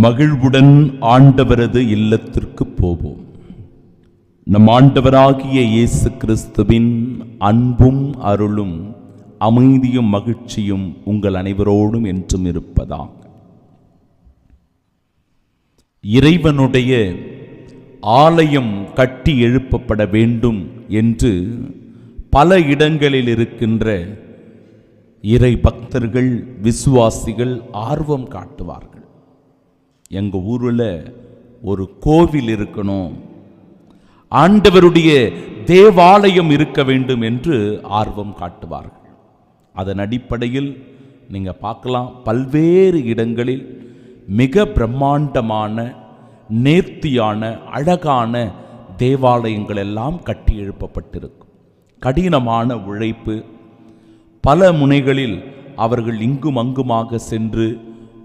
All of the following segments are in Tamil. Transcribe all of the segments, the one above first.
மகிழ்வுடன் ஆண்டவரது இல்லத்திற்கு போவோம். நம் ஆண்டவராகிய இயேசு கிறிஸ்துவின் அன்பும் அருளும் அமைதியும் மகிழ்ச்சியும் உங்கள் அனைவரோடும் என்றும் இருப்பதாக. இறைவனுடைய ஆலயம் கட்டி எழுப்பப்பட வேண்டும் என்று பல இடங்களில் இருக்கின்ற இறை பக்தர்கள், விசுவாசிகள் ஆர்வம் காட்டுவார்கள். எங்கள் ஊரில் ஒரு கோவில் இருக்கணும், ஆண்டவருடைய தேவாலயம் இருக்க வேண்டும் என்று ஆர்வம் காட்டுவார்கள். அதன் அடிப்படையில் நீங்கள் பார்க்கலாம், பல்வேறு இடங்களில் மிக பிரம்மாண்டமான, நேர்த்தியான, அழகான தேவாலயங்கள் எல்லாம் கட்டி எழுப்பப்பட்டிருக்கும். கடினமான உழைப்பு, பல முனைகளில் அவர்கள் இங்கும் அங்குமாக சென்று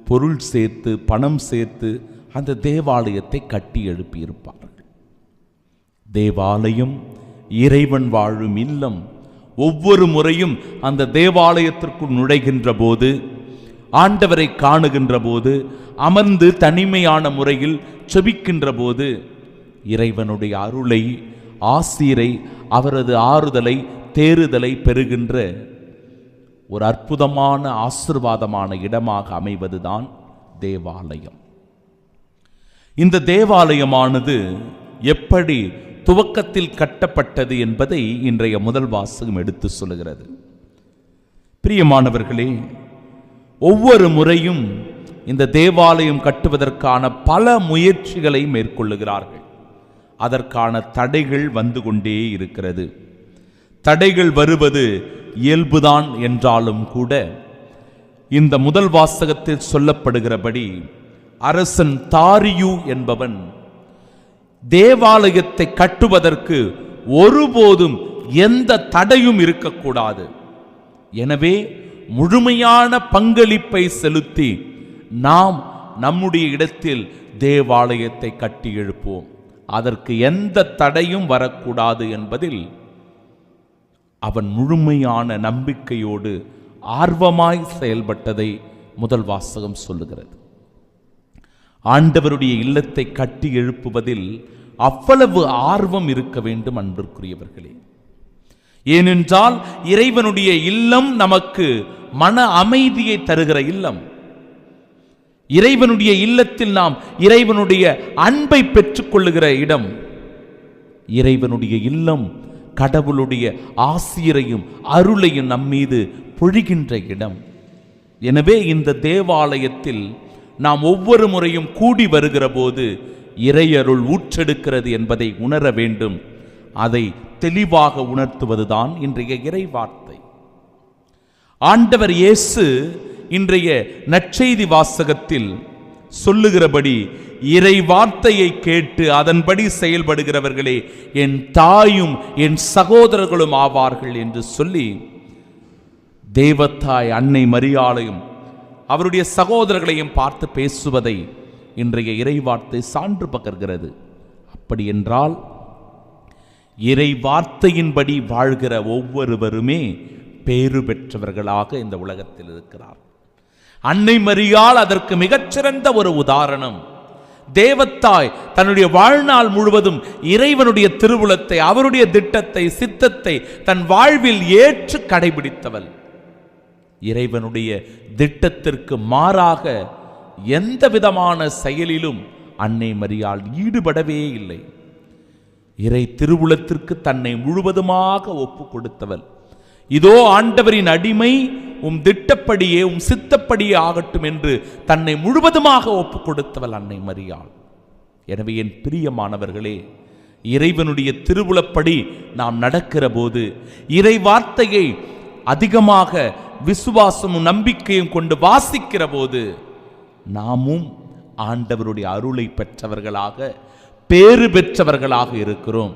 பொருள் சேர்த்து, பணம் சேர்த்து அந்த தேவாலயத்தை கட்டி எழுப்பியிருப்பார்கள். தேவாலயம் இறைவன் வாழும் இல்லம். ஒவ்வொரு முறையும் அந்த தேவாலயத்திற்குள் நுழைகின்ற போது, ஆண்டவரை காணுகின்ற போது, அமர்ந்து தனிமையான முறையில் செபிக்கின்ற போது இறைவனுடைய அருளை, ஆசீரை, அவரது ஆறுதலை, தேறுதலை பெறுகின்ற ஒரு அற்புதமான ஆசீர்வாதமான இடமாக அமைவதுதான் தேவாலயம். இந்த தேவாலயமானது எப்படி துவக்கத்தில் கட்டப்பட்டது என்பதை இன்றைய முதல் வாசகம் எடுத்து சொல்லுகிறது. பிரியமானவர்களே, ஒவ்வொரு முறையும் இந்த தேவாலயம் கட்டுவதற்கான பல முயற்சிகளை மேற்கொள்ளுகிறார்கள். அதற்கான தடைகள் வந்து கொண்டே இருக்கிறது. தடைகள் வருவது இயல்புதான் என்றாலும் கூட, இந்த முதல் வாசகத்தில் சொல்லப்படுகிறபடி அரசன் தாரியு என்பவன் தேவாலயத்தை கட்டுவதற்கு ஒருபோதும் எந்த தடையும் இருக்கக்கூடாது. எனவே முழுமையான பங்களிப்பை செலுத்தி நாம் நம்முடைய இடத்தில் தேவாலயத்தை கட்டி எழுப்போம், அதற்கு எந்த தடையும் வரக்கூடாது என்பதில் அவன் முழுமையான நம்பிக்கையோடு ஆர்வமாய் செயல்பட்டதை முதல் வாசகம் சொல்லுகிறது. ஆண்டவருடைய இல்லத்தை கட்டி எழுப்புவதில் அவ்வளவு ஆர்வம் இருக்க வேண்டும் அன்பிற்குரியவர்களே. ஏனென்றால் இறைவனுடைய இல்லம் நமக்கு மன அமைதியை தருகிற இல்லம். இறைவனுடைய இல்லத்தில் நாம் இறைவனுடைய அன்பை பெற்றுக்கொள்ளுகிற இடம். இறைவனுடைய இல்லம் கடவுளுடைய ஆசீரையும் அருளையும் நம்மீது பொழிகின்ற இடம். எனவே இந்த தேவாலயத்தில் நாம் ஒவ்வொரு முறையும் கூடி வருகிற போது இறையருள் ஊற்றெடுக்கிறது என்பதை உணர வேண்டும். அதை தெளிவாக உணர்த்துவதுதான் இன்றைய இறை வார்த்தை. ஆண்டவர் இயேசு இன்றைய நற்செய்தி வாசகத்தில் சொல்லுகிறபடி, இறை வார்த்தையை கேட்டு அதன்படி செயல்படுகிறவர்களே என் தாயும் என் சகோதரர்களும் ஆவார்கள் என்று சொல்லி, தேவத்தாய் அன்னை மரியாளையும் அவருடைய சகோதரர்களையும் பார்த்து பேசுவதை இன்றைய இறை வார்த்தை சான்று பகர்கிறது. அப்படி என்றால் இறை வார்த்தையின்படி வாழ்கிற ஒவ்வொருவருமே பேறு பெற்றவர்களாக இந்த உலகத்தில் இருக்கிறார். அன்னை மரியாள் அதற்கு மிகச்சிறந்த ஒரு உதாரணம். தேவத்தாய் தன்னுடைய வாழ்நாள் முழுவதும் இறைவனுடைய திருவுளத்தை, அவருடைய திட்டத்தை, சித்தத்தை தன் வாழ்வில் ஏற்று கடைபிடித்தவள். இறைவனுடைய திட்டத்திற்கு மாறாக எந்த விதமான செயலிலும் அன்னை மரியாள் ஈடுபடவே இல்லை. இறை திருவுளத்திற்கு தன்னை முழுவதுமாக ஒப்பு கொடுத்தவள். இதோ ஆண்டவரின் அடிமை, உம் திட்டப்படியே உம் சித்தப்படியே ஆகட்டும் என்று தன்னை முழுவதுமாக ஒப்பு கொடுத்தவள் அன்னை மரியாள். எனவே என் பிரியமானவர்களே, இறைவனுடைய திருவுளப்படி நாம் நடக்கிற போது, இறை வார்த்தையை அதிகமாக விசுவாசமும் நம்பிக்கையும் கொண்டு வாசிக்கிற போது நாமும் ஆண்டவருடைய அருளை பெற்றவர்களாக, பேறு பெற்றவர்களாக இருக்கிறோம்.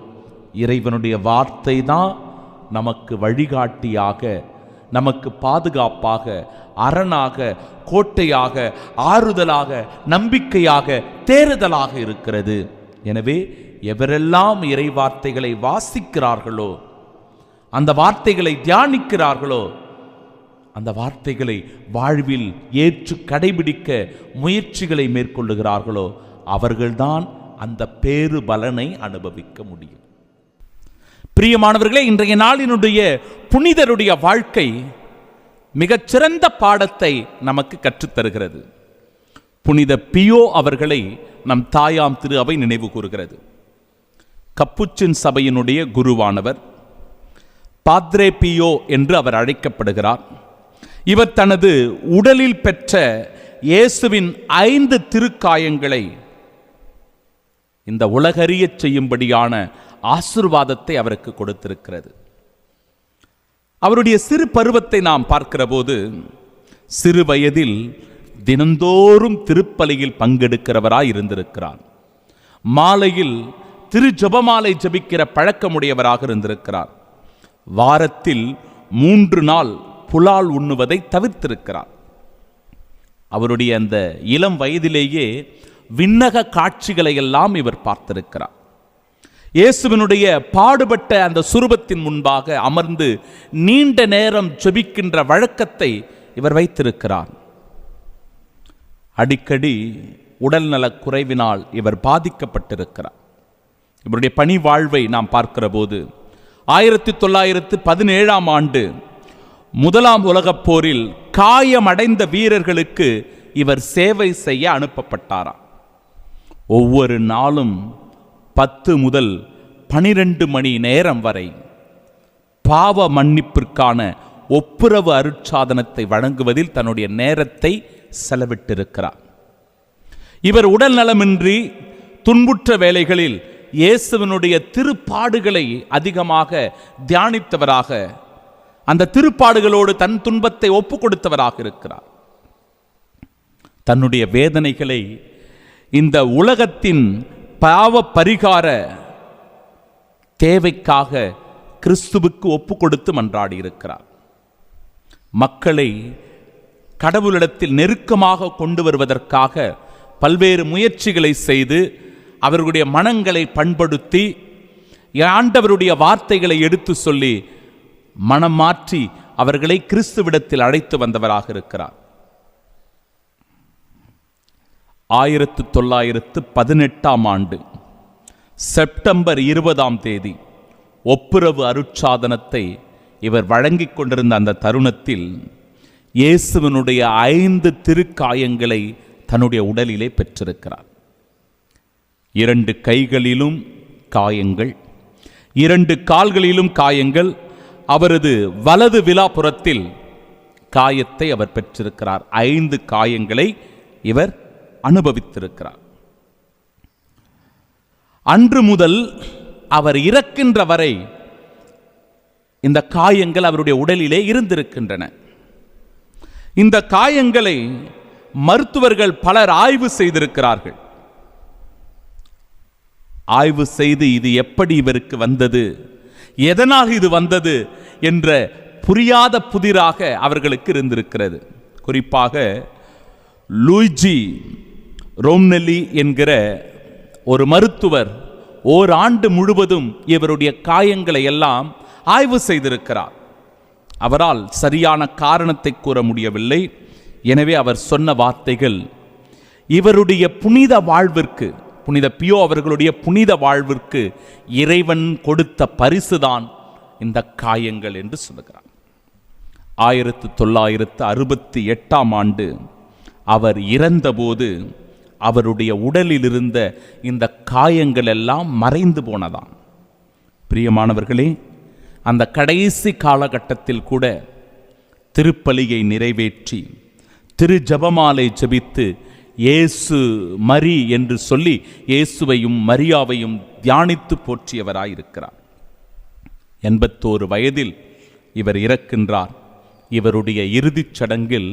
இறைவனுடைய வார்த்தை தான் நமக்கு வழிகாட்டியாக, நமக்கு பாதுகாப்பாக, அரணாக, கோட்டையாக, ஆறுதலாக, நம்பிக்கையாக, தேறுதலாக இருக்கிறது. எனவே எவரெல்லாம் இறை வார்த்தைகளை வாசிக்கிறார்களோ அந்த வார்த்தைகளை தியானிக்கிறார்களோ, அந்த வார்த்தைகளை வாழ்வில் ஏற்று கடைபிடிக்க முயற்சிகளை மேற்கொள்ளுகிறார்களோ, அவர்கள்தான் அந்த பேறு பலனை அனுபவிக்க முடியும். பிரியமானவர்களே, இன்றைய நாளினுடைய புனிதருடைய வாழ்க்கை மிகச்சிறந்த பாடத்தை நமக்கு கற்றுத்தருகிறது. புனித பியோ அவர்களை நம் தாயாம் திரு அவை நினைவு கூறுகிறது. கப்புச்சின் சபையினுடைய குருவானவர், பாத்ரே பியோ என்று அவர் அழைக்கப்படுகிறார். இவர் தனது உடலில் பெற்ற இயேசுவின் 5 திருக்காயங்களை இந்த உலகறிய செய்யும்படியான ஆசீர்வாதத்தை அவருக்கு கொடுத்திருக்கிறது. அவருடைய சிறு பருவத்தை நாம் பார்க்கிற போது, சிறு வயதில் தினந்தோறும் திருப்பலியில் பங்கெடுக்கிறவராய் இருந்திருக்கிறார். மாலையில் திரு ஜெபமாலை ஜபிக்கிற பழக்கமுடையவராக இருந்திருக்கிறார். வாரத்தில் 3 நாள் புலால் உண்ணுவதை தவிர்த்திருக்கிறார். அவருடைய அந்த இளம் வயதிலேயே விண்ணக காட்சிகளை எல்லாம் இவர் பார்த்திருக்கிறார். இயேசுவினுடைய பாடுபட்ட அந்த சுரூபத்தின் முன்பாக அமர்ந்து நீண்ட நேரம் ஜெபிக்கின்ற வழக்கத்தை இவர் வைத்திருக்கிறார். அடிக்கடி உடல்நலக் குறைவினால் இவர் பாதிக்கப்பட்டிருக்கிறார். இவருடைய பணி வாழ்வை நாம் பார்க்கிற போது 1917ஆம் ஆண்டு 1ஆம் உலகப் போரில் காயமடைந்த வீரர்களுக்கு இவர் சேவை செய்ய அனுப்பப்பட்டாராம். ஒவ்வொரு நாளும் 10 முதல் 12 மணி நேரம் வரை பாவ மன்னிப்பிற்கான ஒப்புரவு அருட்சாதனத்தை வழங்குவதில் தன்னுடைய நேரத்தை செலவிட்டிருக்கிறார். இவர் உடல் நலமின்றி துன்புற்ற வேளைகளில் இயேசுவினுடைய திருப்பாடுகளை அதிகமாக தியானித்தவராக, அந்த திருப்பாடுகளோடு தன் துன்பத்தை ஒப்பு கொடுத்தவராக இருக்கிறார். தன்னுடைய வேதனைகளை இந்த உலகத்தின் பாவ பரிகார தேவைக்காக கிறிஸ்துவுக்கு ஒப்பு கொடுத்து மன்றாடி இருக்கிறார். மக்களை கடவுளிடத்தில் நெருக்கமாக கொண்டு வருவதற்காக பல்வேறு முயற்சிகளை செய்து அவர்களுடைய மனங்களை பண்படுத்தி ஆண்டவருடைய வார்த்தைகளை எடுத்து சொல்லி மனம் மாற்றி அவர்களை கிறிஸ்துவிடத்தில் அழைத்து வந்தவராக இருக்கிறார். 1918ஆம் ஆண்டு செப்டம்பர் 20ஆம் தேதி ஒப்புரவு அருட்சாதனத்தை இவர் வழங்கிக் கொண்டிருந்த அந்த தருணத்தில் இயேசுவினுடைய 5 திருக்காயங்களை தன்னுடைய உடலிலே பெற்றிருக்கிறார். 2 கைகளிலும் காயங்கள், 2 கால்களிலும் காயங்கள், அவரது வலது விலாப்புறத்தில் காயத்தை அவர் பெற்றிருக்கிறார். 5 காயங்களை இவர் அனுபவித்திருக்கிறார். அன்று முதல் அவர் இறக்கின்ற வரை இந்த காயங்கள் அவருடைய உடலிலே இருந்திருக்கின்றன. இந்த காயங்களை மருத்துவர்கள் பலர் ஆய்வு செய்திருக்கிறார்கள். ஆய்வு செய்து இது எப்படி இவருக்கு வந்தது, எதனால் இது வந்தது என்ற புரியாத புதிராக அவர்களுக்கு இருந்திருக்கிறது. குறிப்பாக லூயிஜி ரோம்னெல்லி என்கிற ஒரு மருத்துவர் ஓராண்டு முழுவதும் இவருடைய காயங்களை எல்லாம் ஆய்வு செய்திருக்கிறார். அவரால் சரியான காரணத்தை கூற முடியவில்லை. எனவே அவர் சொன்ன வார்த்தைகள் இவருடைய புனித வாழ்விற்கு, புனித பியோ அவர்களுடைய புனித வாழ்விற்கு இறைவன் கொடுத்த பரிசுதான் இந்த காயங்கள் என்று சொல்லுகிறார். 1968ஆம் ஆண்டு அவர் இறந்தபோது அவருடைய உடலில் இருந்த இந்த காயங்கள் எல்லாம் மறைந்து போனதாம். பிரியமானவர்களே, அந்த கடைசி காலகட்டத்தில் கூட திருப்பலியை நிறைவேற்றி திரு ஜெபமாலை ஜெபித்து இயேசு மரி என்று சொல்லி இயேசுவையும் மரியாவையும் தியானித்து போற்றியவராயிருக்கிறார். 81 வயதில் இவர் இறக்கின்றார். இவருடைய இறுதிச் சடங்கில்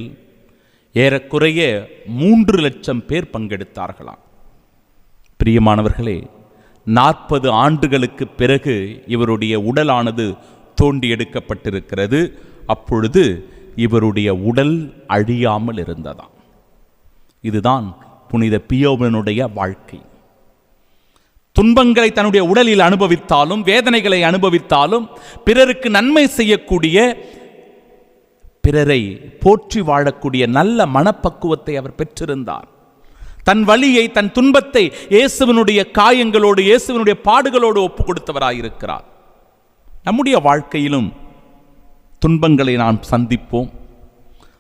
ஏறக்குறைய 3 லட்சம் பேர் பங்கெடுத்தார்களாம். பிரியமானவர்களே, 40 ஆண்டுகளுக்கு பிறகு இவருடைய உடலானது தோண்டி எடுக்கப்பட்டிருக்கிறது. அப்பொழுது இவருடைய உடல் அழியாமல் இருந்ததாம். இதுதான் புனித பியோவனுடைய வாழ்க்கை. துன்பங்களை தன்னுடைய உடலில் அனுபவித்தாலும், வேதனைகளை அனுபவித்தாலும், பிறருக்கு நன்மை செய்யக்கூடிய, பிறரை போற்றி வாழக்கூடிய நல்ல மனப்பக்குவத்தை அவர் பெற்றிருந்தார். தன் வலியை, தன் துன்பத்தை இயேசுவினுடைய காயங்களோடு, இயேசுவினுடைய பாடுகளோடு ஒப்பு கொடுத்தவராயிருக்கிறார். நம்முடைய வாழ்க்கையிலும் துன்பங்களை நாம் சந்திப்போம்.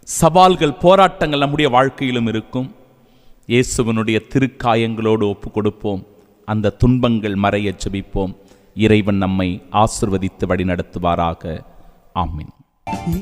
சவால்கள், போராட்டங்கள் நம்முடைய வாழ்க்கையிலும் இருக்கும். இயேசுவினுடைய திருக்காயங்களோடு ஒப்பு கொடுப்போம். அந்த துன்பங்கள் மறைய ஜெபிப்போம். இறைவன் நம்மை ஆசிர்வதித்து வழி நடத்துவாராக. ஆமீன்.